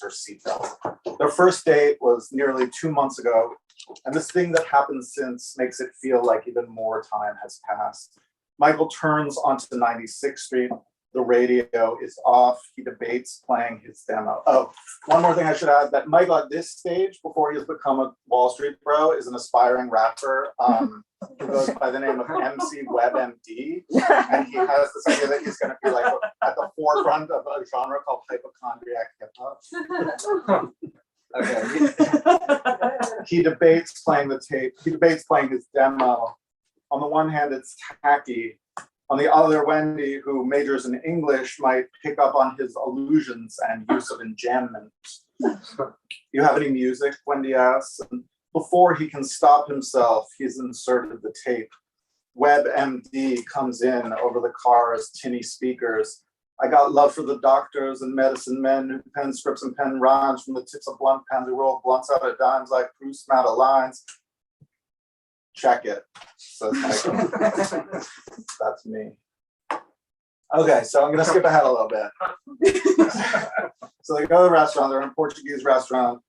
her seatbelt. Their first date was nearly 2 months ago, and this thing that happened since makes it feel like even more time has passed. Michael turns onto 96th Street. The radio is off. He debates playing his demo. Oh, one more thing I should add, that Michael at this stage, before he has become a Wall Street bro, is an aspiring rapper who goes by the name of MC WebMD. And he has this idea that he's going to be like at the forefront of a genre called hypochondriac hip hop. Okay. He debates playing the tape. He debates playing his demo. On the one hand, it's tacky. On the other, Wendy, who majors in English, might pick up on his allusions and use of enjambment. You have any music? Wendy asks. And before he can stop himself, he's inserted the tape. WebMD comes in over the car's tinny speakers. I got love for the doctors and medicine men who pen scripts and pen rhymes from the tips of blunt pens who roll blunts out of dimes like Proust out of lines. Check it, says Michael. That's me. Okay, so I'm gonna skip ahead a little bit. So they go to the restaurant, they're in a Portuguese restaurant,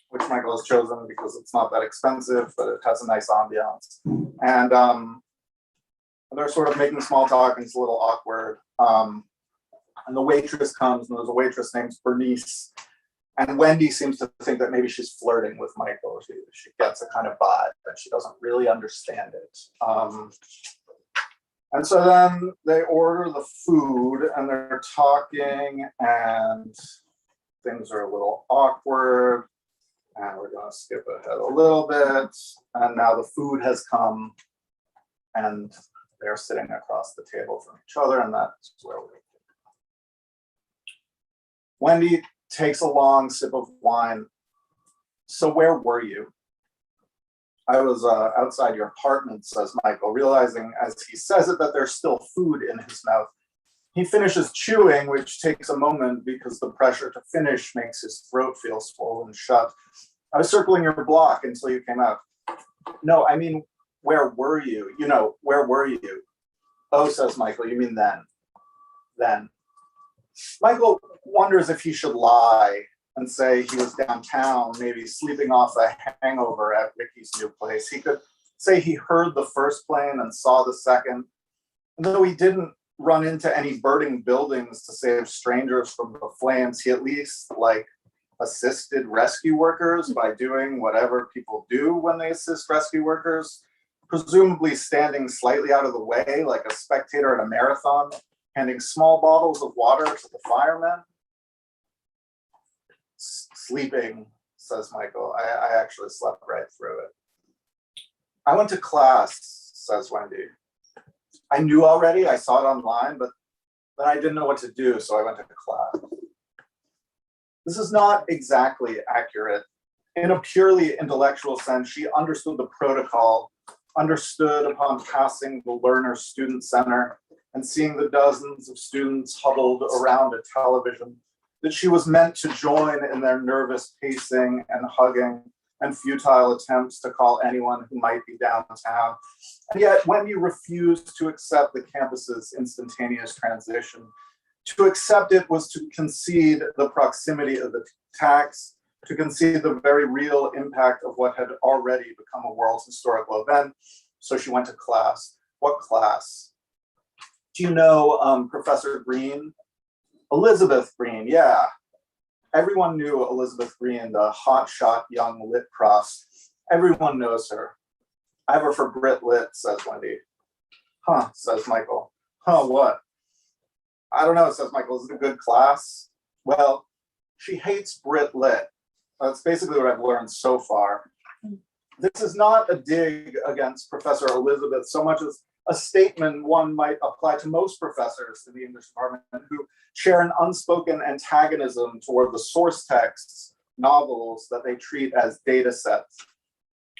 which Michael has chosen because it's not that expensive, but it has a nice ambiance. And they're sort of making small talk, and it's a little awkward. And the waitress comes, and there's a waitress named Bernice. And Wendy seems to think that maybe she's flirting with Michael. She gets a kind of vibe, but she doesn't really understand it. And so then they order the food, and they're talking, and things are a little awkward. And we're going to skip ahead a little bit. And now the food has come, and they're sitting across the table from each other, and that's where we're. Wendy takes a long sip of wine. So where were you? I was outside your apartment, says Michael, realizing as he says it that there's still food in his mouth. He finishes chewing, which takes a moment because the pressure to finish makes his throat feel swollen shut. I was circling your block until you came out. No, I mean, where were you? You know, where were you? Oh, says Michael, you mean then? Then. Michael wonders if he should lie and say he was downtown, maybe sleeping off a hangover at Ricky's new place. He could say he heard the first plane and saw the second. And though he didn't run into any burning buildings to save strangers from the flames, he at least assisted rescue workers by doing whatever people do when they assist rescue workers, presumably standing slightly out of the way like a spectator at a marathon, handing small bottles of water to the firemen. Sleeping, says Michael. I actually slept right through it. I went to class, says Wendy. I knew already, I saw it online, but then I didn't know what to do, so I went to class. This is not exactly accurate. In a purely intellectual sense, she understood the protocol, understood upon passing the Learner Student Center and seeing the dozens of students huddled around a television, that she was meant to join in their nervous pacing and hugging and futile attempts to call anyone who might be downtown. And yet, when you refuse to accept the campus's instantaneous transition, to accept it was to concede the proximity of the tax, to concede the very real impact of what had already become a world historical event. So she went to class. What class? Do you know Professor Green? Elizabeth Green, yeah. Everyone knew Elizabeth Green, the hotshot young lit prof. Everyone knows her. I have her for Brit Lit, says Wendy. Huh, says Michael. Huh, what? I don't know, says Michael. Is it a good class? Well, she hates Brit Lit. That's basically what I've learned so far. This is not a dig against Professor Elizabeth so much as a statement one might apply to most professors in the English department who share an unspoken antagonism toward the source texts, novels that they treat as data sets.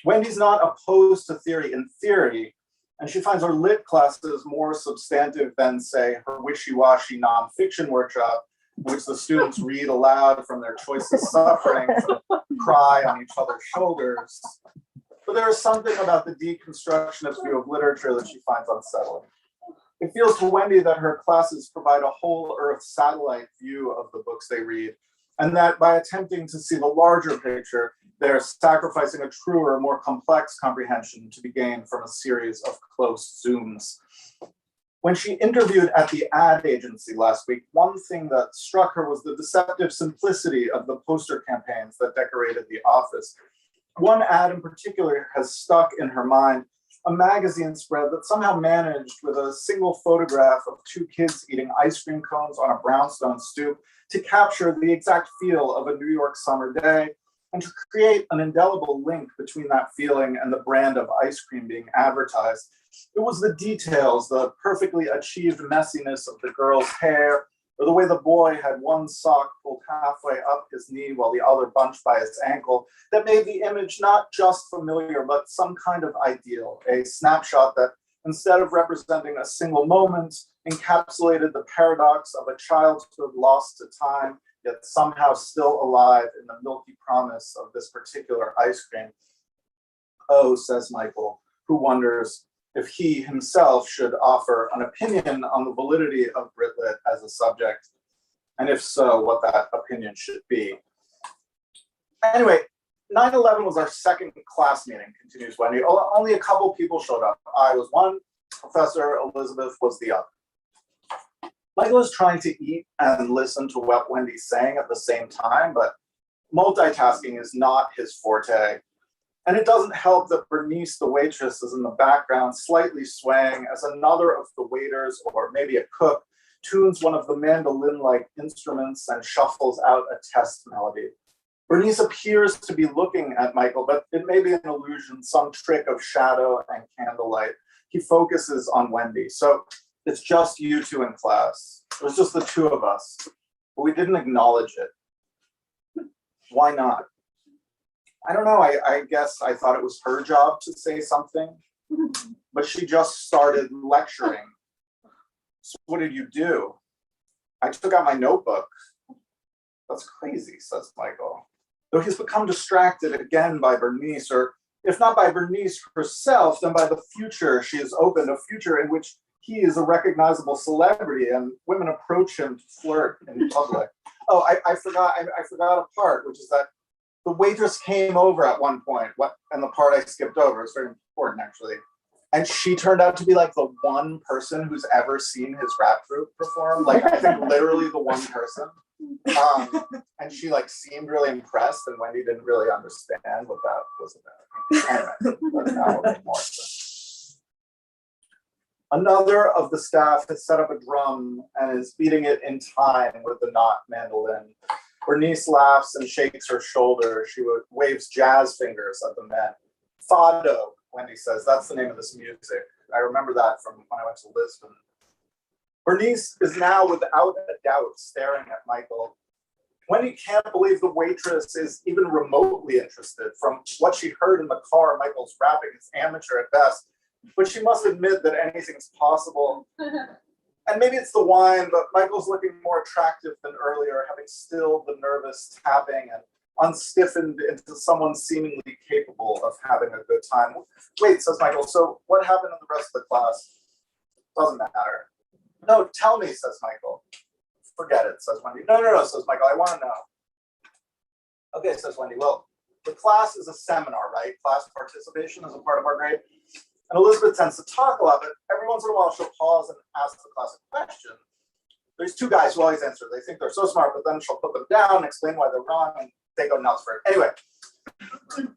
Wendy's not opposed to theory in theory, and she finds her lit classes more substantive than, say, her wishy-washy nonfiction workshop, in which the students read aloud from their choicest sufferings and cry on each other's shoulders. But there is something about the deconstructionist view of literature that she finds unsettling. It feels to Wendy that her classes provide a whole Earth satellite view of the books they read, and that by attempting to see the larger picture, they're sacrificing a truer, more complex comprehension to be gained from a series of close zooms. When she interviewed at the ad agency last week, one thing that struck her was the deceptive simplicity of the poster campaigns that decorated the office. One ad in particular has stuck in her mind, a magazine spread that somehow managed, with a single photograph of two kids eating ice cream cones on a brownstone stoop, to capture the exact feel of a New York summer day and to create an indelible link between that feeling and the brand of ice cream being advertised. It was the details, the perfectly achieved messiness of the girl's hair, or the way the boy had one sock pulled halfway up his knee while the other bunched by his ankle, that made the image not just familiar, but some kind of ideal, a snapshot that, instead of representing a single moment, encapsulated the paradox of a childhood lost to time, yet somehow still alive in the milky promise of this particular ice cream. Oh, says Michael, who wonders if he himself should offer an opinion on the validity of Britlit as a subject, and if so, what that opinion should be. Anyway, 9/11 was our second class meeting, continues Wendy. Only a couple people showed up. I was one, Professor Elizabeth was the other. Michael is trying to eat and listen to what Wendy's saying at the same time, but multitasking is not his forte. And it doesn't help that Bernice, the waitress, is in the background, slightly swaying as another of the waiters, or maybe a cook, tunes one of the mandolin-like instruments and shuffles out a test melody. Bernice appears to be looking at Michael, but it may be an illusion, some trick of shadow and candlelight. He focuses on Wendy. So it's just you two in class. It was just the two of us, but we didn't acknowledge it. Why not? I don't know, I guess I thought it was her job to say something, but she just started lecturing. So what did you do? I took out my notebook. That's crazy, says Michael. Though he's become distracted again by Bernice, or if not by Bernice herself, then by the future she has opened, a future in which he is a recognizable celebrity and women approach him to flirt in public. Oh, I forgot a part, which is that the waitress came over at one point, and the part I skipped over, it's very important actually. And she turned out to be like the one person who's ever seen his rap group perform. Like, I think literally the one person. And she like seemed really impressed, and Wendy didn't really understand what that was about. Anyway, that's not what more. Another of the staff has set up a drum and is beating it in time with the knot mandolin. Bernice laughs and shakes her shoulder. She waves jazz fingers at the men. Fado, Wendy says, that's the name of this music. I remember that from when I went to Lisbon. Bernice is now without a doubt staring at Michael. Wendy can't believe the waitress is even remotely interested. From what she heard in the car, Michael's rapping is amateur at best, but she must admit that anything's possible. And maybe it's the wine, but Michael's looking more attractive than earlier, having stilled the nervous tapping and unstiffened into someone seemingly capable of having a good time. Wait, says Michael, so what happened in the rest of the class? Doesn't matter. No, tell me, says Michael. Forget it, says Wendy. No, says Michael, I want to know. Okay, says Wendy, well, the class is a seminar, right? Class participation is a part of our grade. And Elizabeth tends to talk a lot, but every once in a while she'll pause and ask the class a question. There's two guys who always answer. They think they're so smart, but then she'll put them down, explain why they're wrong, and they go nuts for it. Anyway,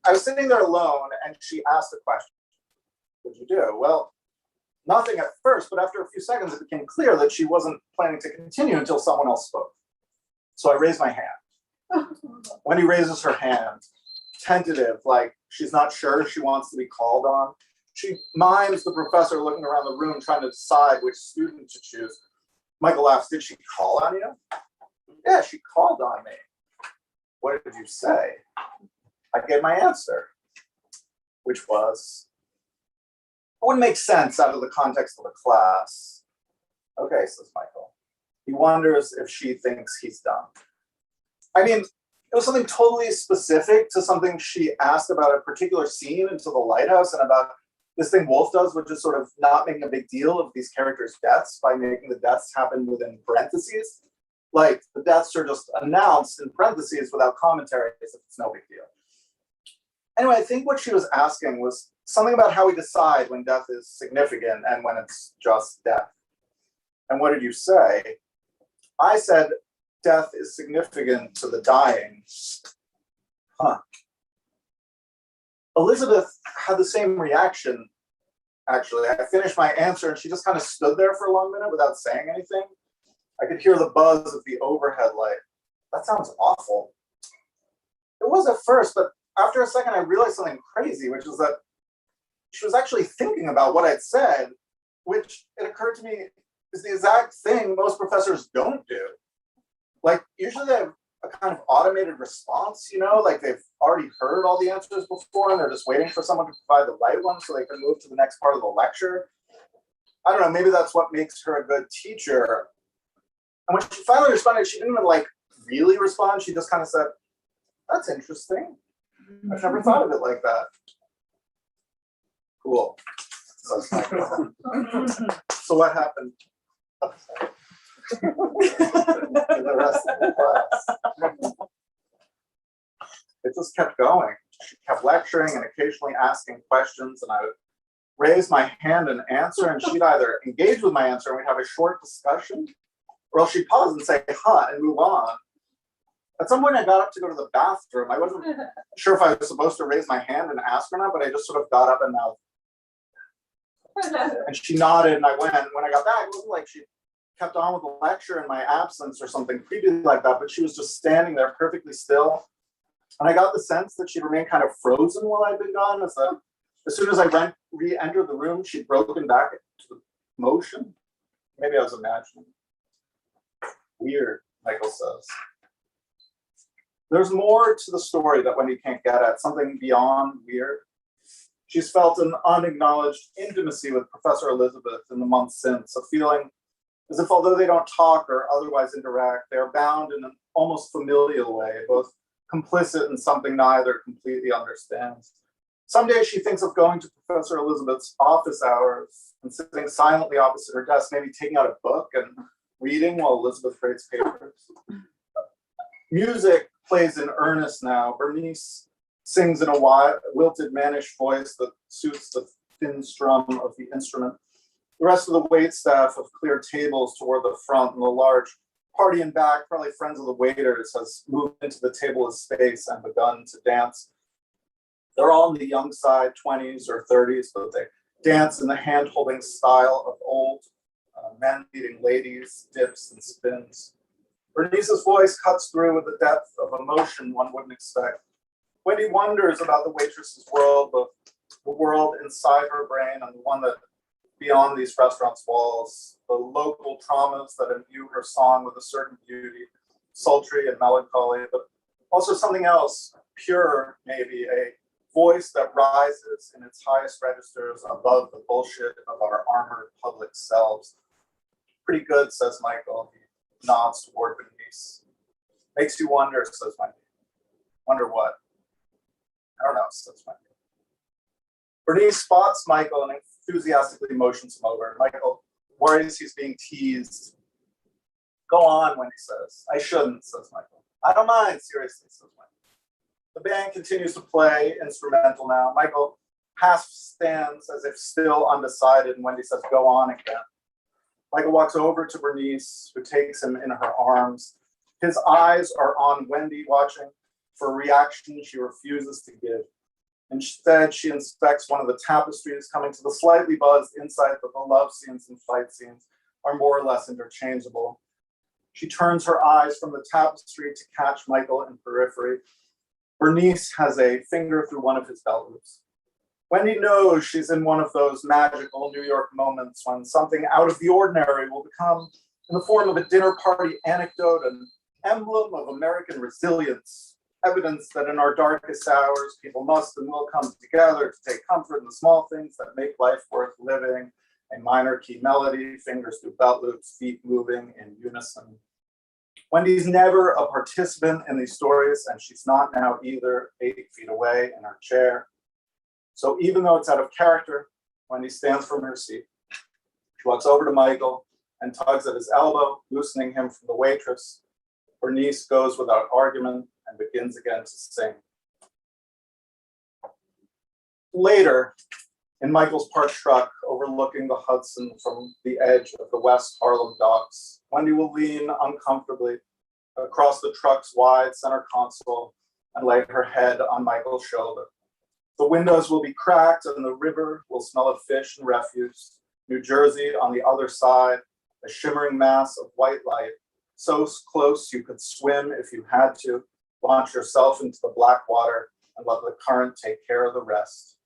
I was sitting there alone, and she asked a question. What did you do? Well, nothing at first, but after a few seconds, it became clear that she wasn't planning to continue until someone else spoke. So I raised my hand. Wendy raises her hand, tentative, like she's not sure she wants to be called on. She mimes the professor looking around the room, trying to decide which student to choose. Michael laughs, did she call on you? Yeah, she called on me. What did you say? I gave my answer, which was, it wouldn't make sense out of the context of the class. Okay, says Michael. He wonders if she thinks he's dumb. I mean, it was something totally specific to something she asked about a particular scene into the lighthouse and about this thing Wolf does, which is sort of not making a big deal of these characters' deaths by making the deaths happen within parentheses. Like the deaths are just announced in parentheses without commentary as if it's no big deal. Anyway, I think what she was asking was something about how we decide when death is significant and when it's just death. And what did you say? I said death is significant to the dying. Huh. Elizabeth had the same reaction, actually. I finished my answer and she just kind of stood there for a long minute without saying anything. I could hear the buzz of the overhead light. That sounds awful. It was at first, but after a second I realized something crazy, which is that she was actually thinking about what I'd said, which it occurred to me is the exact thing most professors don't do. Like usually they have a kind of automated response, you know, like they've already heard all the answers before and they're just waiting for someone to provide the right one so they can move to the next part of the lecture. I don't know, maybe that's what makes her a good teacher. And when she finally responded, she didn't even like really respond. She just kind of said, that's interesting. I've never thought of it like that. Cool. So what happened? The rest of the class. It just kept going. She kept lecturing and occasionally asking questions, and I would raise my hand and answer, and she'd either engage with my answer and we'd have a short discussion, or else she'd pause and say, huh, and move on. At some point I got up to go to the bathroom. I wasn't sure if I was supposed to raise my hand and ask her or not, but I just sort of got up and mouthed. And she nodded and I went. When I got back, it wasn't like she kept on with the lecture in my absence or something creepy like that, but she was just standing there perfectly still. And I got the sense that she'd remained kind of frozen while I'd been gone, as soon as I re-entered the room, she'd broken back to the motion. Maybe I was imagining. Weird, Michael says. There's more to the story that Wendy can't get at, something beyond weird. She's felt an unacknowledged intimacy with Professor Elizabeth in the months since, a feeling as if although they don't talk or otherwise interact, they are bound in an almost familial way, both complicit in something neither completely understands. Some days she thinks of going to Professor Elizabeth's office hours and sitting silently opposite her desk, maybe taking out a book and reading while Elizabeth grades papers. Music plays in earnest now. Bernice sings in a wilted, mannish voice that suits the thin strum of the instrument. The rest of the wait staff have cleared tables toward the front, and the large party in back, probably friends of the waiters, has moved into the table of space and begun to dance. They're all in the young side, 20s or 30s, but they dance in the hand-holding style of old men leading ladies, dips and spins. Bernice's voice cuts through with the depth of emotion one wouldn't expect. Wendy wonders about the waitress's world, both the world inside her brain and the one that beyond these restaurants' walls, the local traumas that imbue her song with a certain beauty, sultry and melancholy, but also something else, pure maybe, a voice that rises in its highest registers above the bullshit of our armored public selves. Pretty good, says Michael. He nods toward Bernice. Makes you wonder, says Wendy. Wonder what? I don't know, says Wendy. Bernice spots Michael and enthusiastically motions him over. Michael worries he's being teased. Go on, Wendy says. I shouldn't, says Michael. I don't mind, seriously, says Wendy. The band continues to play, instrumental now. Michael half stands as if still undecided, and Wendy says, go on again. Michael walks over to Bernice, who takes him in her arms. His eyes are on Wendy, watching for a reaction she refuses to give. Instead, she inspects one of the tapestries, coming to the slightly buzzed insight that the love scenes and fight scenes are more or less interchangeable. She turns her eyes from the tapestry to catch Michael in periphery. Bernice has a finger through one of his belt loops. Wendy knows she's in one of those magical New York moments when something out of the ordinary will become, in the form of a dinner party anecdote, an emblem of American resilience, evidence that in our darkest hours, people must and will come together to take comfort in the small things that make life worth living, a minor key melody, fingers through belt loops, feet moving in unison. Wendy's never a participant in these stories, and she's not now either, 8 feet away in her chair. So even though it's out of character, Wendy stands from her seat. She walks over to Michael and tugs at his elbow, loosening him from the waitress. Bernice goes without argument and begins again to sing. Later, in Michael's parked truck overlooking the Hudson from the edge of the West Harlem docks, Wendy will lean uncomfortably across the truck's wide center console and lay her head on Michael's shoulder. The windows will be cracked and the river will smell of fish and refuse. New Jersey on the other side, a shimmering mass of white light, so close you could swim if you had to, launch yourself into the black water and let the current take care of the rest.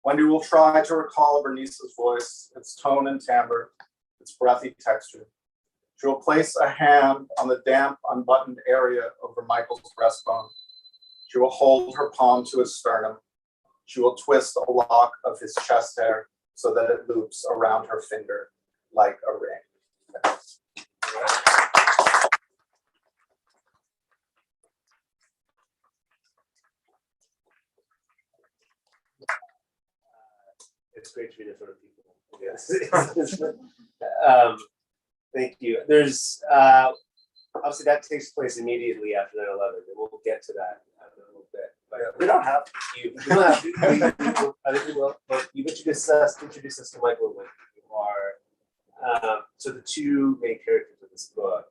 Wendy will try to recall Bernice's voice, its tone and timbre, its breathy texture. She will place a hand on the damp, unbuttoned area over Michael's breastbone. She will hold her palm to his sternum. She will twist a lock of his chest hair so that it loops around her finger like a ring. It's great to be in front of people. Yes. Thank you. There's obviously that takes place immediately after 9/11, and we'll get to that in a little bit. But Yeah, we don't have you don't have to. I think we will. But you introduce us to Michael and Wendy, who are so the two main characters of this book.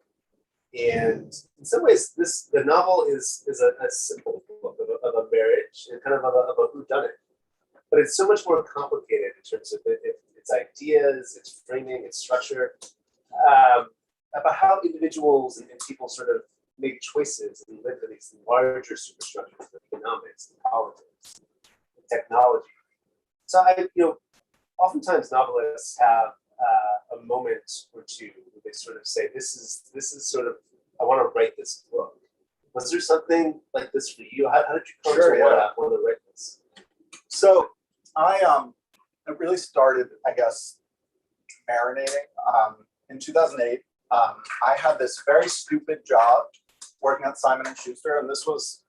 And in some ways, the novel is a simple book of a marriage and kind of a whodunit. But it's so much more complicated in terms of its ideas, its framing, its structure, about how individuals and people sort of make choices and live in these larger superstructures of economics and politics and technology. So oftentimes novelists have a moment or two where they sort of say, this is sort of, I want to write this book. Was there something like this for you? How did you come to want to write this? So it really started, I guess, marinating. In 2008, I had this very stupid job working at Simon & Schuster, and this was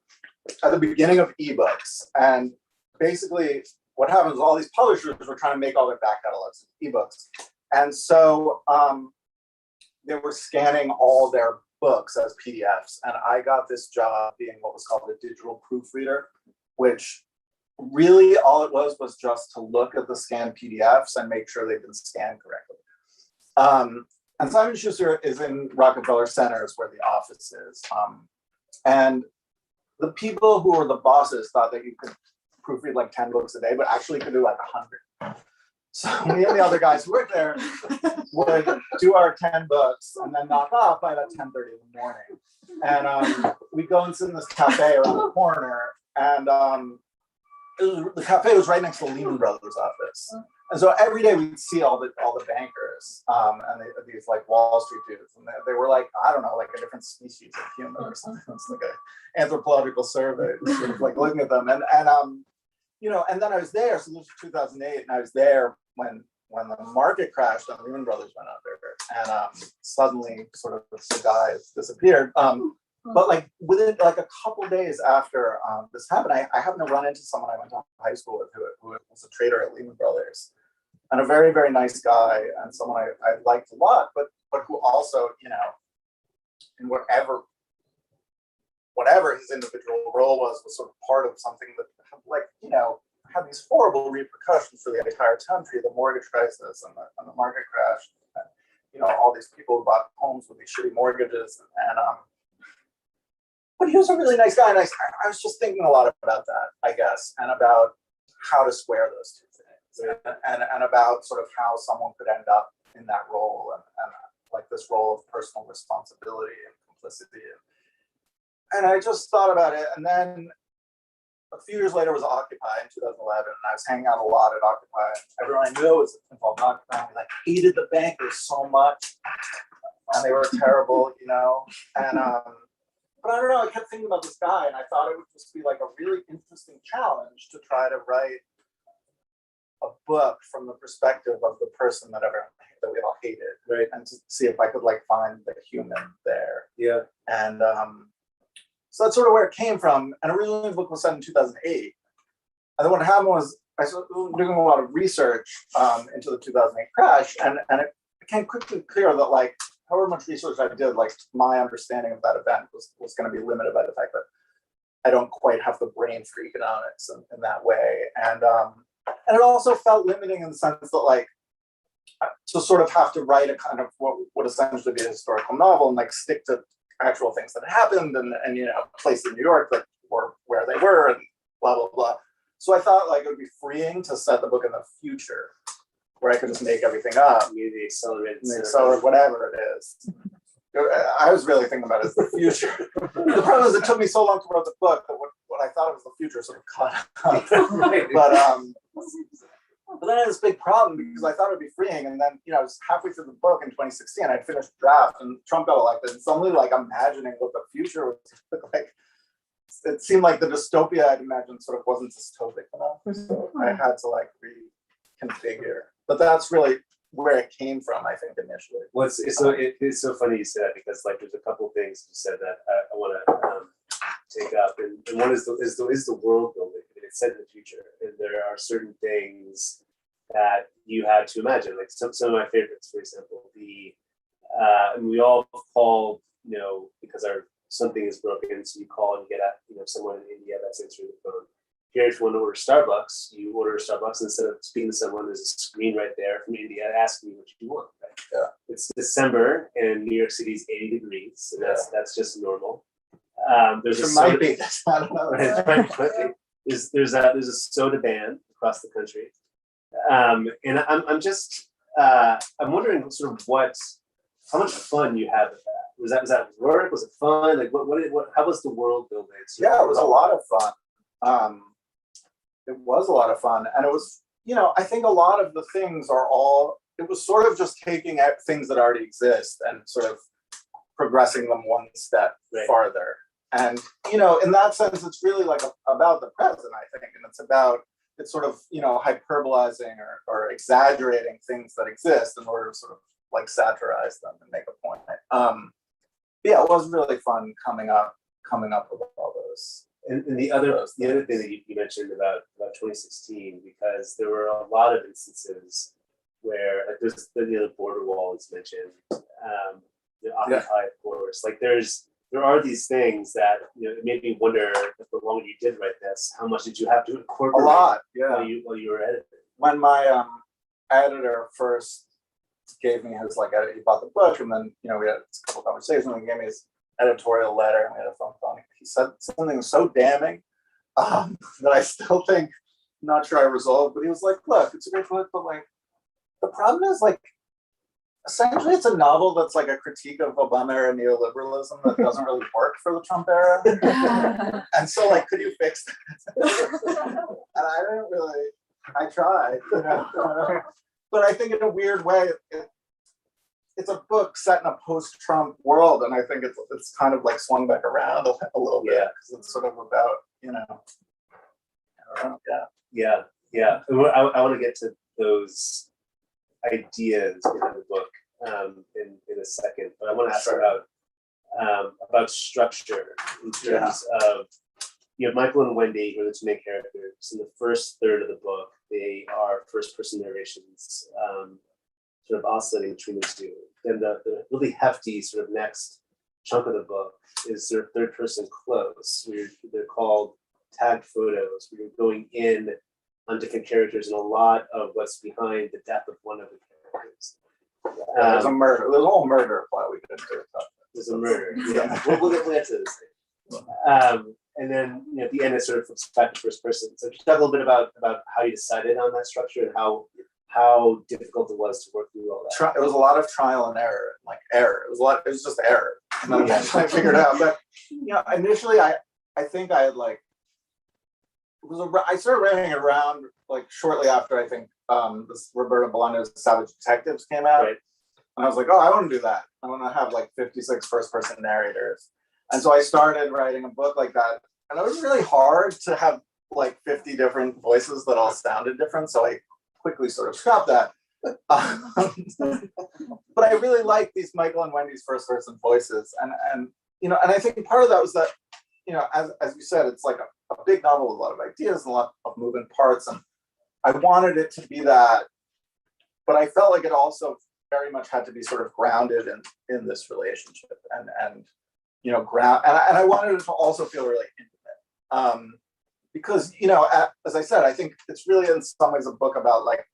at the beginning of ebooks. And basically, what happens is all these publishers were trying to make all their back catalogs into ebooks. And so they were scanning all their books as PDFs. And I got this job being what was called a digital proofreader, which really all it was just to look at the scanned PDFs and make sure they've been scanned correctly. And Simon Schuster is in Rockefeller Center, is where the office is. And the people who were the bosses thought that you could proofread like 10 books a day, but actually could do like 100. So me and the other guys who worked there would do our 10 books and then knock off by about 10:30 in the morning. And we'd go and sit in this cafe around the corner, and the cafe was right next to the Lehman Brothers office. And so every day we'd see all the bankers and these like Wall Street dudes, and they were like, I don't know, like a different species of human or something. It's like an anthropological survey, sort of like looking at them. And then I was there. So this was 2008, and I was there when the market crashed and Lehman Brothers went under, and suddenly sort of the guys disappeared. But like within like a couple days after this happened, I happened to run into someone I went to high school with who was a trader at Lehman Brothers, and a very, very nice guy, and someone I liked a lot, but who also, in whatever his individual role was sort of part of something that had these horrible repercussions for the entire country, the mortgage crisis and the market crash, and, all these people who bought homes with these shitty mortgages, and but he was a really nice guy, and I was just thinking a lot about that, I guess, and about how to square those two things, and about sort of how someone could end up in that role, and like this role of personal responsibility and complicity. And I just thought about it, and then a few years later was Occupy in 2011, and I was hanging out a lot at Occupy. Everyone I knew was involved in Occupy, and I hated the bankers so much, and they were terrible, and but I don't know, I kept thinking about this guy, and I thought it would just be like a really interesting challenge to try to write a book from the perspective of the person that we all hated, right? And to see if I could like find the human there. Yeah. And so that's sort of where it came from. And originally the book was set in 2008. And then what happened was I started doing a lot of research into the 2008 crash, and it became quickly clear that like however much research I did, like my understanding of that event was going to be limited by the fact that I don't quite have the brain for economics in that way, and it also felt limiting in the sense that like to sort of have to write a kind of what would essentially be a historical novel and like stick to actual things that happened and you know place in New York that were where they were and blah blah blah. So I thought like it would be freeing to set the book in the future, where I could just make everything up. Maybe accelerated, whatever it is. I was really thinking about it as the future. The problem is it took me so long to write the book that what I thought was the future sort of caught up. But then I had this big problem because I thought it would be freeing, and then you know I was halfway through the book in 2016. I'd finished the draft, and Trump got elected, and suddenly like imagining what the future would look like. It seemed like the dystopia I'd imagined sort of wasn't dystopic enough, so I had to like reconfigure. But that's really where it came from, I think, initially. Well, it's so funny you said that because like there's a couple of things you said that I want to take up, and one is the world building. It's set in the future, and there are certain things that you had to imagine. Like some of my favorites, for example, and we all called, you know, because something is broken, so you call and you get at someone in India that's answering the phone. Here, if you want to order Starbucks, you order Starbucks, and instead of speaking to someone, there's a screen right there from India asking you what you want. Right? Yeah. It's December and New York City's 80 degrees, so that's just normal. There's a might be. I don't know. There's a soda ban across the country, and I'm wondering sort of how much fun you had with that. Was that work? Was it fun? Like how was the world building? Yeah, it was a lot of fun. It was a lot of fun, and it was, you know, I think a lot of the things it was sort of just taking out things that already exist and sort of progressing them one step farther. And, you know, in that sense, it's really like about the present, I think, and it's sort of, you know, hyperbolizing or exaggerating things that exist in order to sort of like satirize them and make a point. Yeah, it was really fun coming up with all those. And the other thing that you mentioned about 2016, because there were a lot of instances where like there's the border wall is mentioned, the occupied borders. Like there are these things that, you know, it made me wonder if the longer you did write this, how much did you have to incorporate a lot, while you were editing? When my editor first gave me his like edit, he bought the book, and then you know we had a couple conversations, and he gave me his editorial letter, and we had a phone call. He said something so damning that I still think, not sure I resolved, but he was like, look, it's a great book, but like the problem is like essentially it's a novel that's like a critique of Obama era neoliberalism that doesn't really work for the Trump era. And so like, could you fix that? And I didn't really, I tried, you know. But I think in a weird way, it's a book set in a post-Trump world, and I think it's kind of like swung back around a little bit because it's sort of about, you know, I don't know, yeah. I want to get to those ideas behind the book in a second, but I want to ask about structure in terms of, you have Michael and Wendy, who are the two main characters. In the first third of the book, they are first-person narrations, sort of oscillating between the two. Then the really hefty sort of next chunk of the book is their third-person close. They're called tagged photos. We're going in on different characters and a lot of what's behind the death of one of the characters. there's a murder. There's a whole murder plot we didn't do. There's a murder. Yeah, we'll get to this thing. And then, you know, at the end, it sort of flips back to first person. So just talk a little bit about how you decided on that structure and how difficult it was to work through all that. It was a lot of trial and error, like error. It was just error. And then I figured it out. But you know, initially, I think I had like I started writing it around like shortly after I think this Roberto Bolaño's Savage Detectives came out. Right. And I was like, oh, I want to do that. I want to have like 56 first-person narrators. And so I started writing a book like that. And it was really hard to have like 50 different voices that all sounded different. So I quickly sort of scrapped that. But I really like these Michael and Wendy's first-person voices. And you know, and I think part of that was that, you know, as you said, it's like a big novel with a lot of ideas and a lot of moving parts. And I wanted it to be that, but I felt like it also very much had to be sort of grounded in this relationship and ground, and I wanted it to also feel really intimate. Because, as I said, I think it's really in some ways a book about like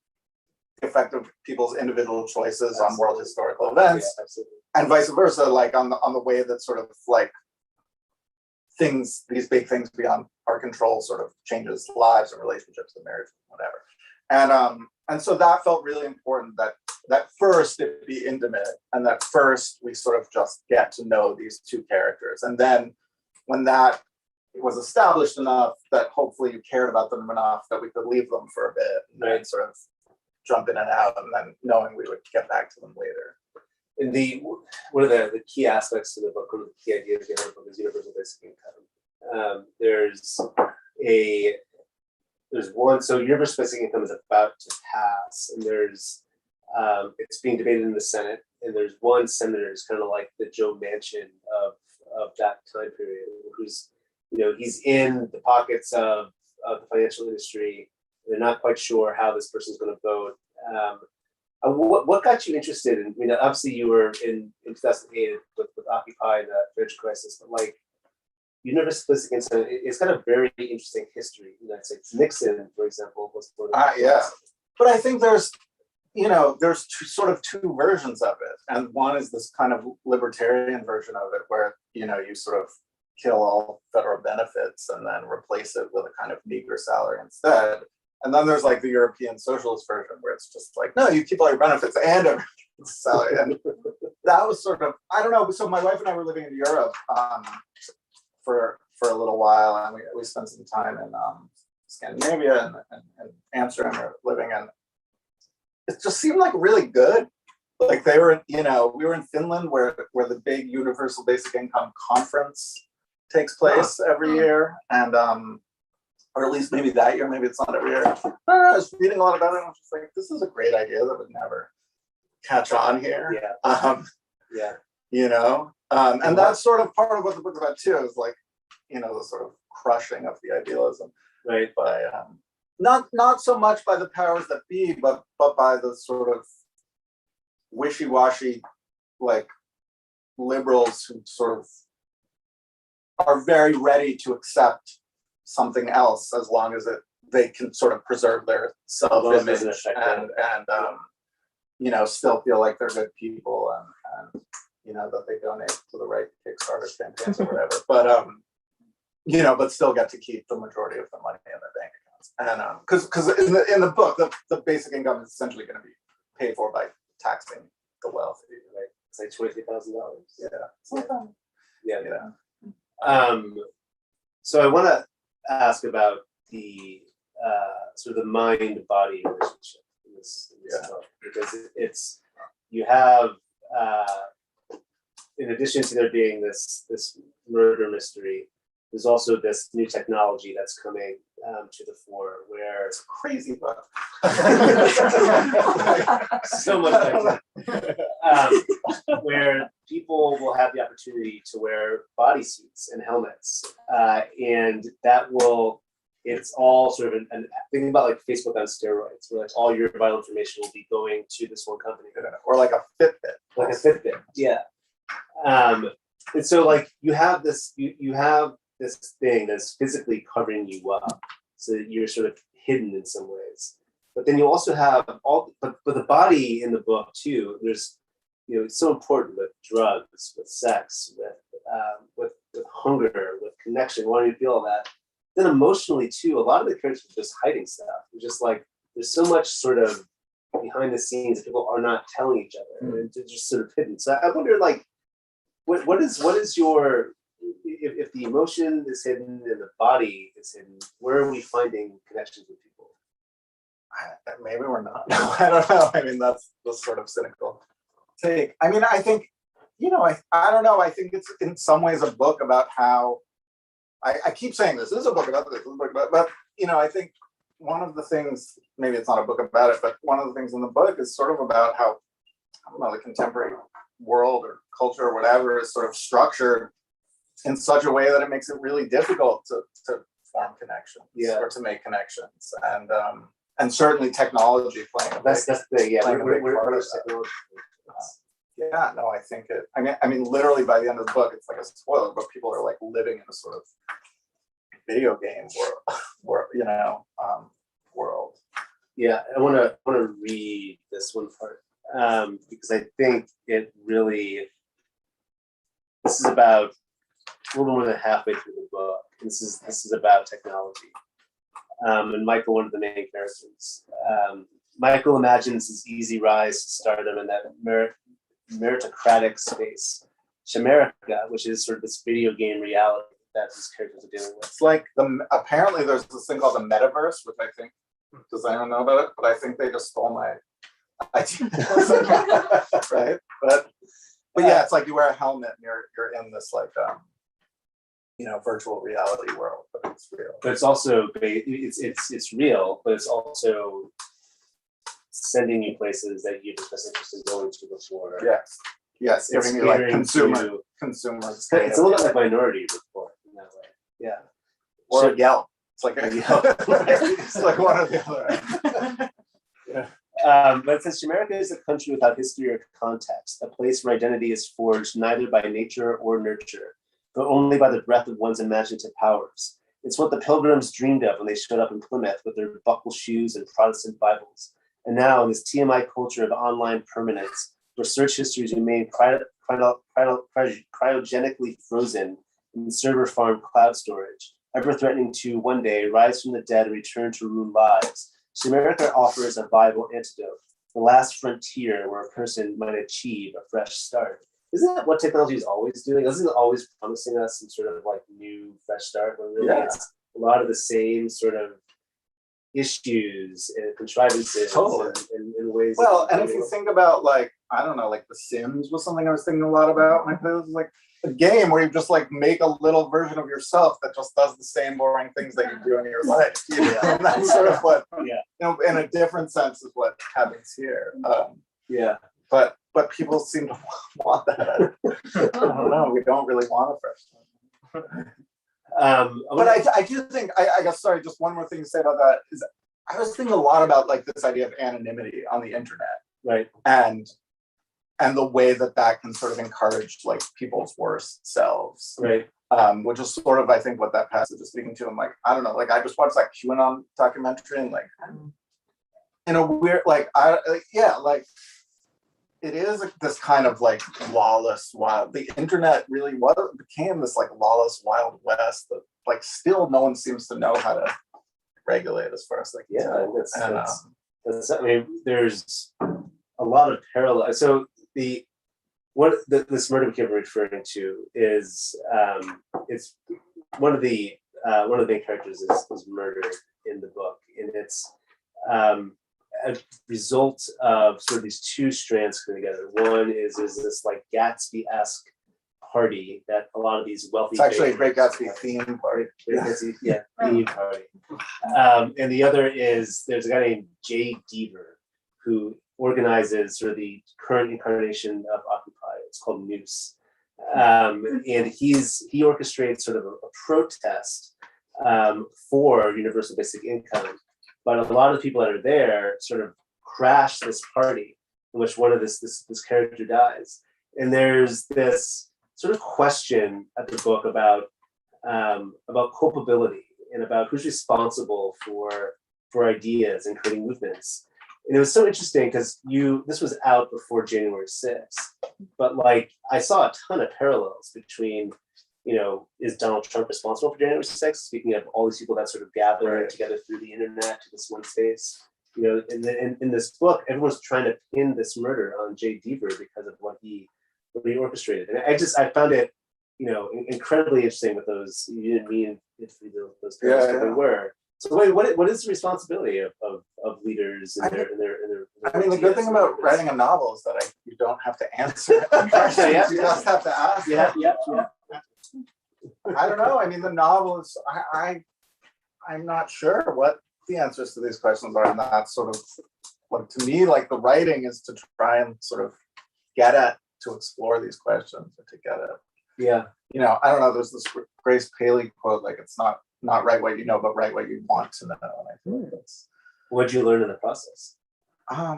the effect of people's individual choices on world historical events, and vice versa, like on the way that sort of like these big things beyond our control sort of changes lives and relationships and marriage, whatever. And so that felt really important, that first it be intimate, and that first we sort of just get to know these two characters. And then when that was established enough that hopefully you cared about them enough that we could leave them for a bit and then sort of jump in and out, and then knowing we would get back to them later. And one of the key aspects of the book, one of the key ideas behind the book is universal basic income. There's one, so universal basic income is about to pass, and it's being debated in the Senate, and there's one senator who's kind of like the Joe Manchin of that time period, who's, he's in the pockets of the financial industry. They're not quite sure how this person's going to vote. What got you interested in? Obviously you were in 2008 with Occupy the financial crisis, but like universal basic income, it's got a very interesting history in the United States. Nixon, for example, was one of the but I think there's two versions of it, and one is this kind of libertarian version of it where you sort of kill all federal benefits and then replace it with a kind of meager salary instead. And then there's like the European socialist version where it's just like, no, you keep all your benefits and everything's salary. And that was sort of, I don't know. So my wife and I were living in Europe for a little while, and we spent some time in Scandinavia and Amsterdam living, and it just seemed like really good. Like they were, we were in Finland where the big universal basic income conference takes place every year, and or at least maybe that year, maybe it's not every year. I don't know, I was reading a lot about it, and I was just like, this is a great idea that would never catch on here. And that's sort of part of what the book's about too, is like, the sort of crushing of the idealism. Right. By not so much by the powers that be, but by the sort of wishy-washy, like liberals who sort of are very ready to accept something else as long as they can sort of preserve their self-image and still feel like they're good people and that they donate to the right Kickstarter campaigns or whatever, but still get to keep the majority of the money in their bank accounts. And because in the book, the basic income is essentially going to be paid for by taxing the wealthy, right? It's like $20,000. Yeah. So I want to ask about the sort of the mind-body relationship in this book, because it's you have in addition to there being this murder mystery, there's also this new technology that's coming to the fore, where it's a crazy book. So much where people will have the opportunity to wear bodysuits and helmets, and it's all sort of an thinking about like Facebook on steroids, where like all your vital information will be going to this one company, or like a Fitbit, and so like you have this thing that's physically covering you up, so that you're sort of hidden in some ways. But then you also have but the body in the book too. There's it's so important with drugs, with sex, with hunger, with connection, wanting to feel all that. Then emotionally too, a lot of the characters are just hiding stuff. It's just like there's so much sort of behind the scenes that people are not telling each other, and they're just sort of hidden. So I wonder, like, what is your if the emotion is hidden and the body is hidden, where are we finding connections with people? Maybe we're not. No, I don't know. I mean, that's the sort of cynical take. I mean, I think, I don't know. I think it's in some ways a book about how, I keep saying this is a book about this, but I think one of the things, maybe it's not a book about it, but one of the things in the book is sort of about how, I don't know, the contemporary world or culture or whatever is sort of structured in such a way that it makes it really difficult to form connections or to make connections. and certainly technology playing a That's big, the thing. Yeah, playing a big part of where's that. technology? Yeah, no, I think it. I mean, literally by the end of the book, it's like a spoiler, but people are like living in a sort of video game world. Yeah, I want to read this one part because I think it really. This is about a little more than halfway through the book. This is about technology, and Michael, one of the main characters. Michael imagines his easy rise to stardom in that meritocratic space, Shamerica, which is sort of this video game reality that these characters are dealing with. It's like apparently there's this thing called the metaverse, which I think, does anyone know about it? But I think they just stole my idea. Right? But yeah, it's like you wear a helmet and you're in this like virtual reality world, but it's real. But it's also it's real, but it's also sending you places that you just wasn't interested in going to before. Yes, It's giving you like catering consumer. It's a little bit like Minority Report in that way. Yeah. Or Yelp. It's like it's like one or the other. Yeah. But it says Shamerica is a country without history or context, a place where identity is forged neither by nature or nurture, but only by the breath of one's imaginative powers. It's what the pilgrims dreamed of when they showed up in Plymouth with their buckle shoes and Protestant Bibles. And now, in this TMI culture of online permanence, where search histories remain cryogenically frozen in server farm cloud storage, ever threatening to one day rise from the dead and return to ruin lives, Shamerica offers a viable antidote, the last frontier where a person might achieve a fresh start. Isn't that what technology is always doing? Isn't it always promising us some sort of like new fresh start when really it's a lot of the same sort of issues and contrivances in ways. Well, and if you think about like, I don't know, like The Sims was something I was thinking a lot about when I played. It was like a game where you just like make a little version of yourself that just does the same boring things that you do in your life. And that's sort of what, in a different sense is what happens here. But people seem to want that. I don't know. We don't really want a fresh start. But I do think, I guess, sorry, just one more thing to say about that is I was thinking a lot about like this idea of anonymity on the internet. Right. And the way that can sort of encourage like people's worst selves. Right. Which is sort of, I think, what that passage is speaking to. I'm like, I don't know, like I just watched like QAnon documentary and like in a weird, it is this kind of like lawless, wild. The internet really became this like lawless, wild west that like still no one seems to know how to regulate as far as like I mean, there's a lot of parallel. So this murder we keep referring to is it's one of the main characters is murdered in the book, and it's a result of sort of these two strands coming together. One is this like Gatsby-esque party that a lot of these wealthy. It's actually a Great Gatsby theme party. Theme party. And the other is there's a guy named Jay Deaver who organizes sort of the current incarnation of Occupy. It's called Noose. And he orchestrates sort of a protest for universal basic income. But a lot of the people that are there sort of crash this party in which one of this character dies. And there's this sort of question at the book about culpability and about who's responsible for ideas and creating movements. And it was so interesting because this was out before January 6th, but like I saw a ton of parallels between, is Donald Trump responsible for January 6th? Speaking of all these people that sort of gather together through the internet to this one space, in this book, everyone's trying to pin this murder on Jay Deaver because of what he orchestrated. And I found it, incredibly interesting with those. You didn't mean it to be those parallels, but they were. So wait, what is the responsibility of leaders and their I mean, the good thing about writing a novel is that you don't have to answer questions. You just have to ask. Yeah. I don't know. I mean, the novel is. I'm not sure what the answers to these questions are, and that's sort of what to me, like the writing is to try and sort of to explore these questions or to get at. Yeah. I don't know. There's this Grace Paley quote, like it's not write what you know, but write what you want to know. And I feel like What'd you learn in the process? I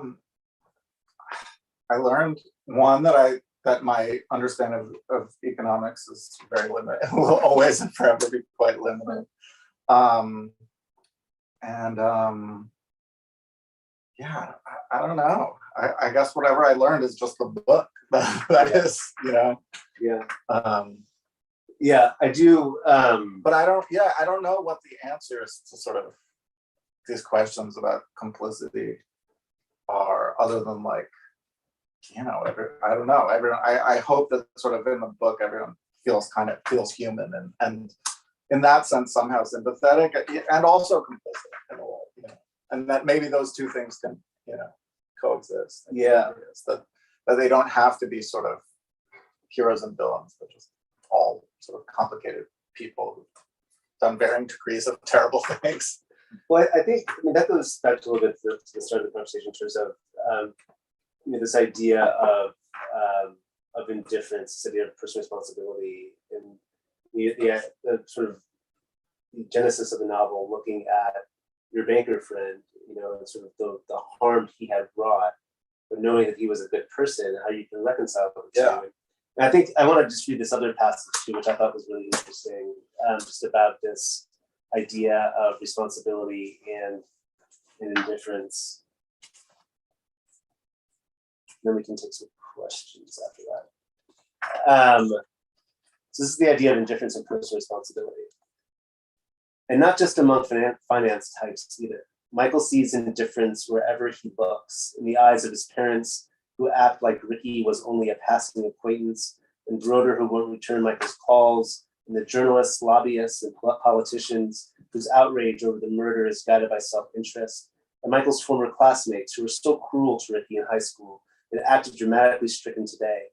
learned one that my understanding of economics is very limited, will always and forever be quite limited. Yeah, I don't know. I guess whatever I learned is just the book. That is, Yeah. Yeah, I do. But I don't know what the answers to sort of these questions about complicity are, other than like, I don't know. I hope that sort of in the book, everyone feels human and in that sense somehow sympathetic and also complicit in a way, and that maybe those two things can, coexist. Yeah. That they don't have to be sort of heroes and villains, but just all sort of complicated people who've done varying degrees of terrible things. Well, I think that goes back to a little bit to the start of the conversation in terms of this idea of indifference, this idea of personal responsibility, and the sort of the genesis of the novel, looking at your banker friend, and sort of the harm he had wrought, but knowing that he was a good person, how you can reconcile the two. Yeah. And I think I want to just read this other passage too, which I thought was really interesting, just about this idea of responsibility and indifference. Then we can take some questions after that. So this is the idea of indifference and personal responsibility. And not just among finance types either. Michael sees indifference wherever he looks, in the eyes of his parents, who act like Ricky was only a passing acquaintance, and Broder, who won't return Michael's calls, and the journalists, lobbyists, and politicians whose outrage over the murder is guided by self-interest, and Michael's former classmates who were still cruel to Ricky in high school and acted dramatically stricken today.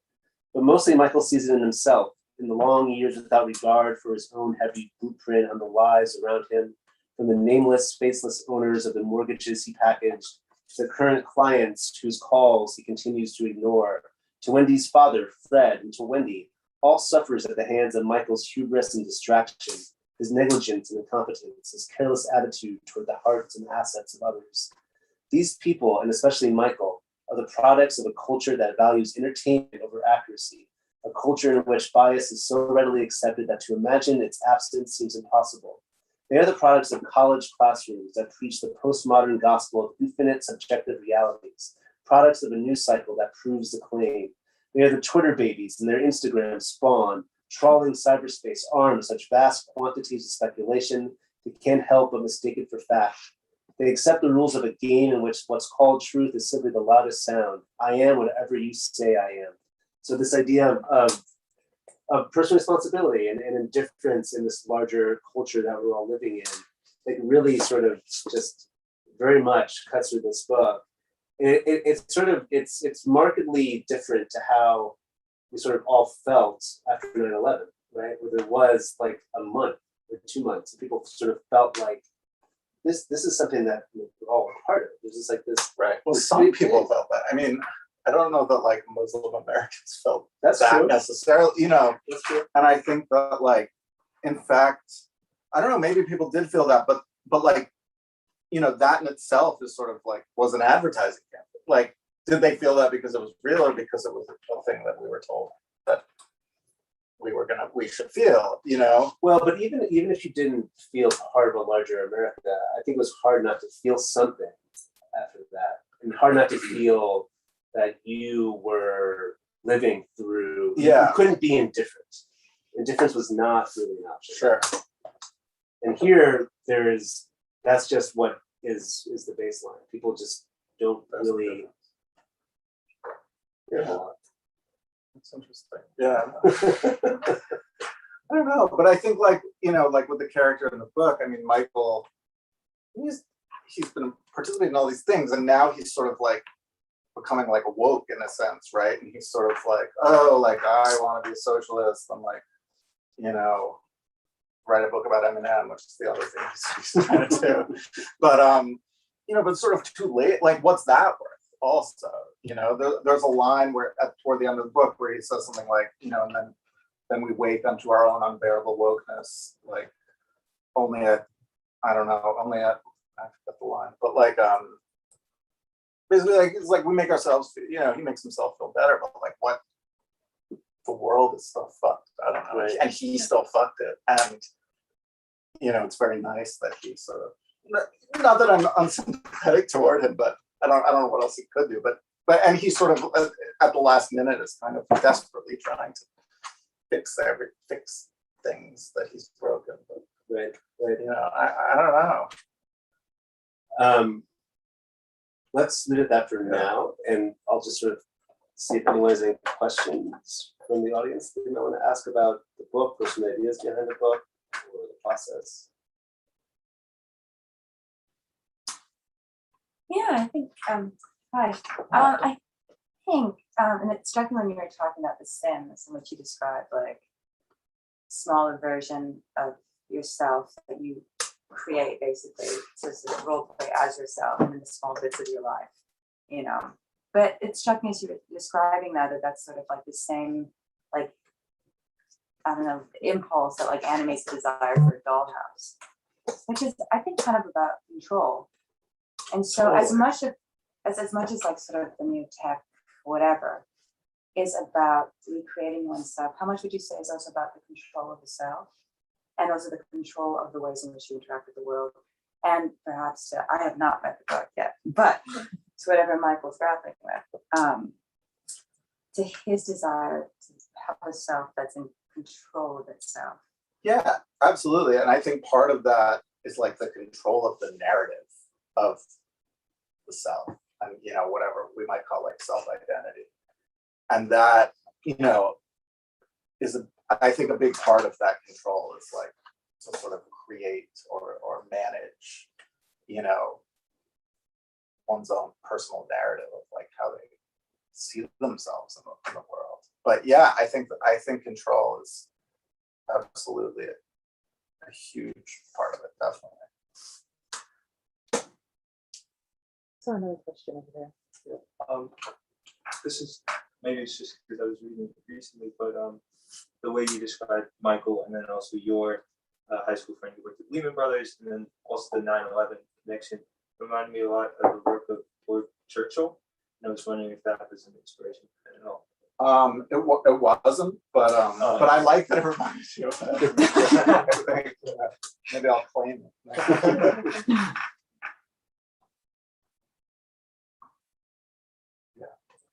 But mostly Michael sees it in himself, in the long years without regard for his own heavy blueprint on the lives around him, from the nameless, faceless owners of the mortgages he packaged, to the current clients whose calls he continues to ignore, to Wendy's father, Fred, and to Wendy, all suffers at the hands of Michael's hubris and distraction, his negligence and incompetence, his careless attitude toward the hearts and assets of others. These people, and especially Michael, are the products of a culture that values entertainment over accuracy, a culture in which bias is so readily accepted that to imagine its absence seems impossible. They are the products of college classrooms that preach the postmodern gospel of infinite subjective realities, products of a news cycle that proves the claim. They are the Twitter babies and their Instagram spawn, trawling cyberspace armed with such vast quantities of speculation they can't help but mistake it for fact. They accept the rules of a game in which what's called truth is simply the loudest sound. I am whatever you say I am. So this idea of personal responsibility and indifference in this larger culture that we're all living in, like really sort of just very much cuts through this book. It's markedly different to how we sort of all felt after 9/11, right? Where there was like a month or 2 months, and people sort of felt like this is something that we're all a part of. There's just like this, right? Well, this some people felt that. I mean, I don't know that like Muslim Americans felt That's that true. necessarily, That's true. And I think that like, in fact, I don't know, maybe people did feel that, but like, that in itself is sort of like, was an advertising campaign. Like, did they feel that because it was real or because it was a thing that we were told that we should feel, Well, but even if you didn't feel part of a larger America, I think it was hard not to feel something after that, and hard not to feel that you were living through. Yeah. You couldn't be indifferent. Indifference was not really an option. Sure. And here, that's just what is the baseline. People just don't really. Yeah. That's interesting. Yeah. I don't know, but I think like with the character in the book, I mean, Michael, he's been participating in all these things, and now he's sort of like becoming like woke in a sense, right? And he's sort of like, oh, like I want to be a socialist. I'm like, write a book about Eminem, which is the other thing he's trying to do. But but sort of too late. Like, what's that worth? Also, there's a line where toward the end of the book where he says something like, and then we wake unto our own unbearable wokeness, like only at I forget the line, but like basically like it's like we make ourselves feel, he makes himself feel better, but like what the world is still fucked. I don't know. Right. And he still fucked it. And it's very nice that he sort of not that I'm unsympathetic toward him, but I don't know what else he could do. But and he sort of at the last minute is kind of desperately trying to fix things that he's broken. But Right. I don't know. Let's leave it at that for now, and I'll just sort of see if anyone has any questions from the audience that you might want to ask about the book or some ideas behind the book or the process. Yeah, I think, hi. I think, and it struck me when you were talking about the Sims, in which you described like smaller version of yourself that you create basically, so sort of role play as yourself and in the small bits of your life, But it struck me as you were describing that's sort of like the same, like, I don't know, impulse that like animates the desire for a dollhouse, which is, I think, kind of about control. And so as much as like sort of the new tech, whatever, is about recreating oneself, how much would you say is also about the control of the self and also the control of the ways in which you interact with the world? And perhaps I have not read the book yet, but to whatever Michael's grappling with, to his desire to have a self that's in control of itself. Yeah, absolutely. And I think part of that is like the control of the narrative of the self and whatever we might call like self-identity. And that, is I think a big part of that control is like to sort of create or manage, one's own personal narrative of like how they see themselves in the world. But yeah, I think control is absolutely a huge part of it, definitely. So another question over there. This is maybe it's just because I was reading it recently, but the way you described Michael and then also your high school friend who worked with Lehman Brothers and then also the 9/11 connection reminded me a lot of the work of Lord Churchill. And I was wondering if that was an inspiration at all. It wasn't, but I like that it reminds you of that. Maybe I'll claim it.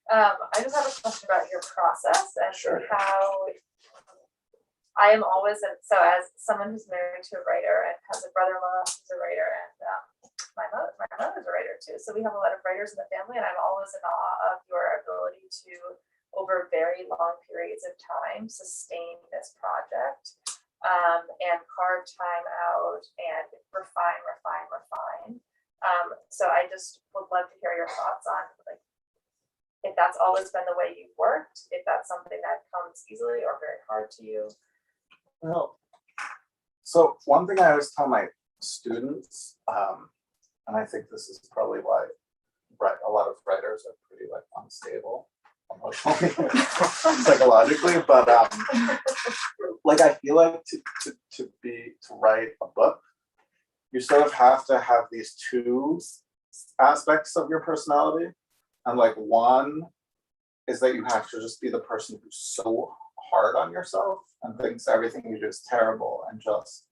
I just have a question about your process and Sure. how I am always, so as someone who's married to a writer and has a brother-in-law who's a writer, and my mother's a writer too, so we have a lot of writers in the family, and I'm always in awe of your ability to, over very long periods of time, sustain this project and carve time out and refine. So I just would love to hear your thoughts on like if that's always been the way you've worked, if that's something that comes easily or very hard to you. Well, so one thing I always tell my students, and I think this is probably why a lot of writers are pretty like unstable emotionally, psychologically, but like I feel like to write a book, you sort of have to have these two aspects of your personality. And like one is that you have to just be the person who's so hard on yourself and thinks everything you do is terrible and just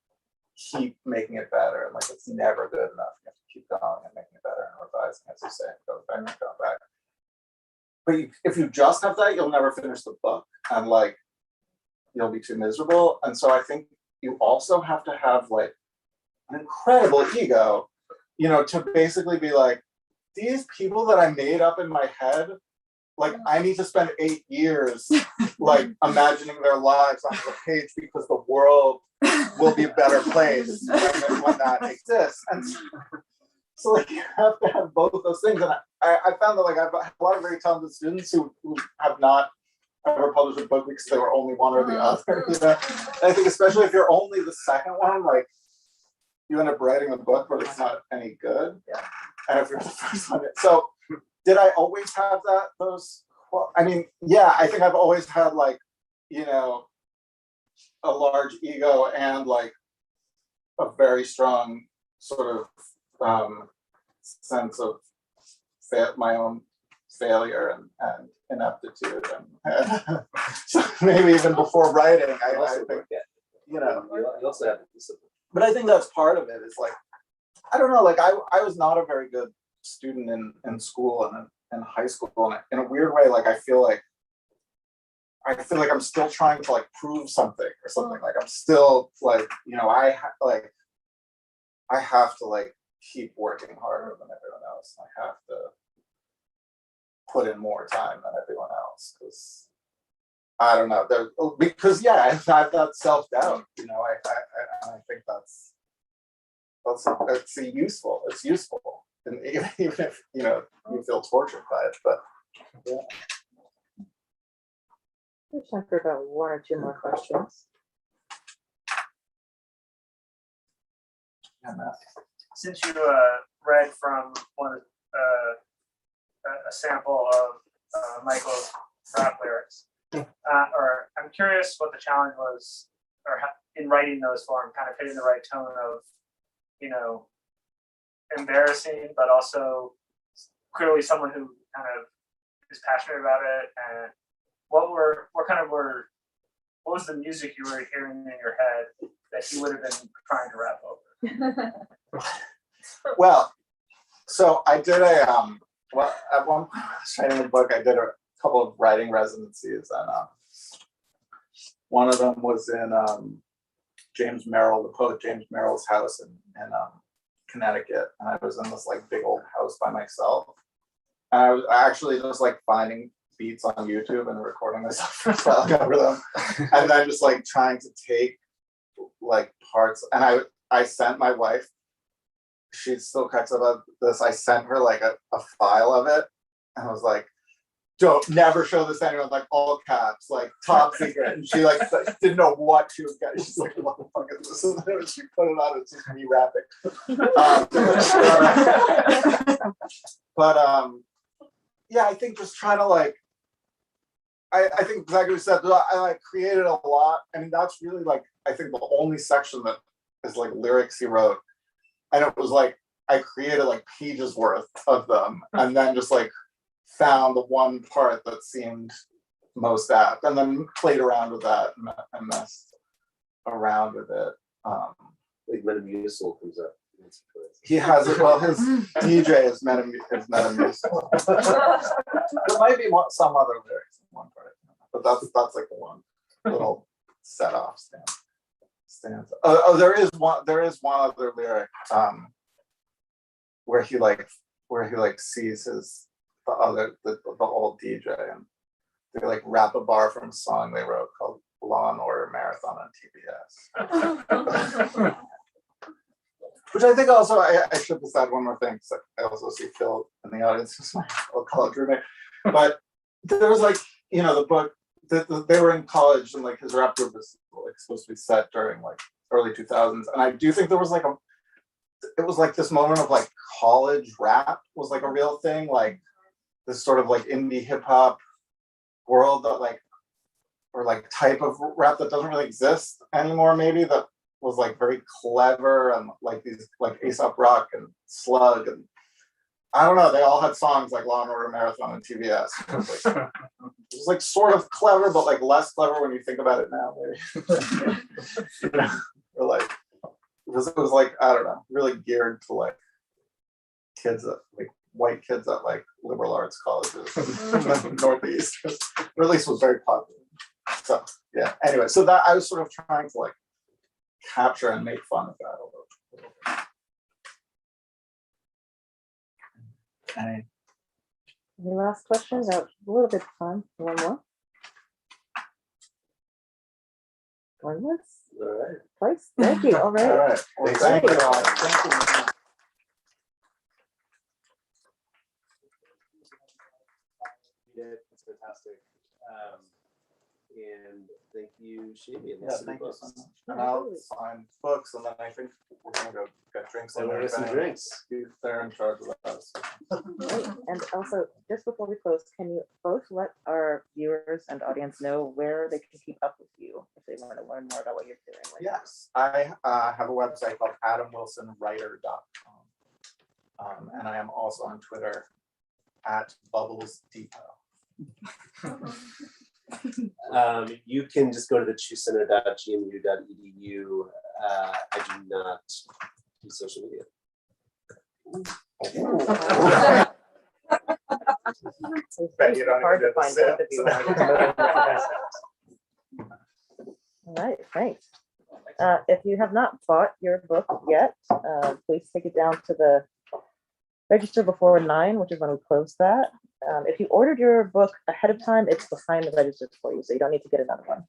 keep making it better. And like it's never good enough. You have to keep going and making it better and revising, as you say, and go back and go back. But if you just have that, you'll never finish the book and like you'll be too miserable. And so I think you also have to have like an incredible ego, to basically be like, these people that I made up in my head, like I need to spend 8 years like imagining their lives on the page because the world will be a better place when that exists. And so like you have to have both of those things. And I found that like I've had a lot of very talented students who have not ever published a book because they were only one or the other. And I think especially if you're only the second one, like you end up writing a book but it's not any good. Yeah. And if you're the first one, so did I always have those? Well, I mean, yeah, I think I've always had like, a large ego and like a very strong sort of sense of my own failure and ineptitude, and so maybe even before writing, I think, you know. You also have the discipline. But I think that's part of it. It's like, I don't know, like I was not a very good student in school and in high school, and in a weird way, like I feel like I'm still trying to like prove something or something. Like I'm still like, you know, I have to like keep working harder than everyone else. I have to put in more time than everyone else, because I don't know. Because yeah, I have that self-doubt. You know, I think it's useful. It's useful, and even if you know you feel tortured by it, but yeah. We have time for about one or two more questions. Yeah, Matt. Since you read from one a sample of Michael's rap lyrics, or I'm curious what the challenge was, or in writing those for him, kind of hitting the right tone of, you know, embarrassing, but also clearly someone who kind of is passionate about it. And what was the music you were hearing in your head that you would have been trying to rap over? Well, so I did at one point when I was writing a book, I did a couple of writing residencies, and one of them was in James Merrill, the poet James Merrill's house in Connecticut, and I was in this like big old house by myself, and I was actually just like finding beats on YouTube and recording myself spelling over them, and then just like trying to take like parts, and I sent my wife, she still cracks up about this, I sent her like a file of it, and I was like, don't never show this to anyone, like all caps, like top secret, and she like didn't know what she was getting. She's like, what the fuck is this? And then when she put it on, it's just me rapping. But yeah, I think just trying to like, I think exactly what you said, I like created a lot. I mean, that's really like, I think the only section that is like lyrics he wrote. And it was like, I created like pages worth of them, and then just like found the one part that seemed most apt, and then played around with that and messed around with it. Like Metamucil comes up. He has it, well, his DJ is Metamucil. There might be some other lyrics in one part, but that's like the one little set off stanza. Oh, there is one other lyric where he sees the old DJ, and they like rap a bar from a song they wrote called Law and Order Marathon on TBS. Which I think also, I should just add one more thing, because I also see Phil in the audience, who's my old college roommate. But there was like, you know, the book, they were in college, and like his rap group was like supposed to be set during like early 2000s. And I do think there was like it was like this moment of like college rap was like a real thing, like this sort of like indie hip hop world that like, or like type of rap that doesn't really exist anymore, maybe, that was like very clever, and like these like Aesop Rock and Slug, and I don't know, they all had songs like Law and Order Marathon and TBS. It was like sort of clever, but like less clever when you think about it now, maybe. You know, or like it was like, I don't know, really geared to like kids that like white kids at like liberal arts colleges in the Northeast, or at least was very popular. So yeah, anyway, so that I was sort of trying to like capture and make fun of that a little bit. Any last questions? A little bit of time. One more. One once. All right. Twice. Thank you. All right. All right. Well, thank you all. Thank you. Yeah, it's fantastic. And thank you, Shamie. Yeah, thank you so much. And I'll sign books, and then I think we're gonna go get drinks. And we'll get some drinks. They're in charge of that. Great. And also, just before we close, can you both let our viewers and audience know where they can keep up with you if they want to learn more about what you're doing? Yes, I have a website called adamwilsonwriter.com. And I am also on Twitter at Bubbles Depot. You can just go to the chewcenter.gmu.edu. I do not do social media. Bet you don't Hard to even find get both of the you. All right, thanks. If you have not bought your book yet, please take it down to the register before 9, which is when we close that. If you ordered your book ahead of time, it's behind the register for you, so you don't need to get another one.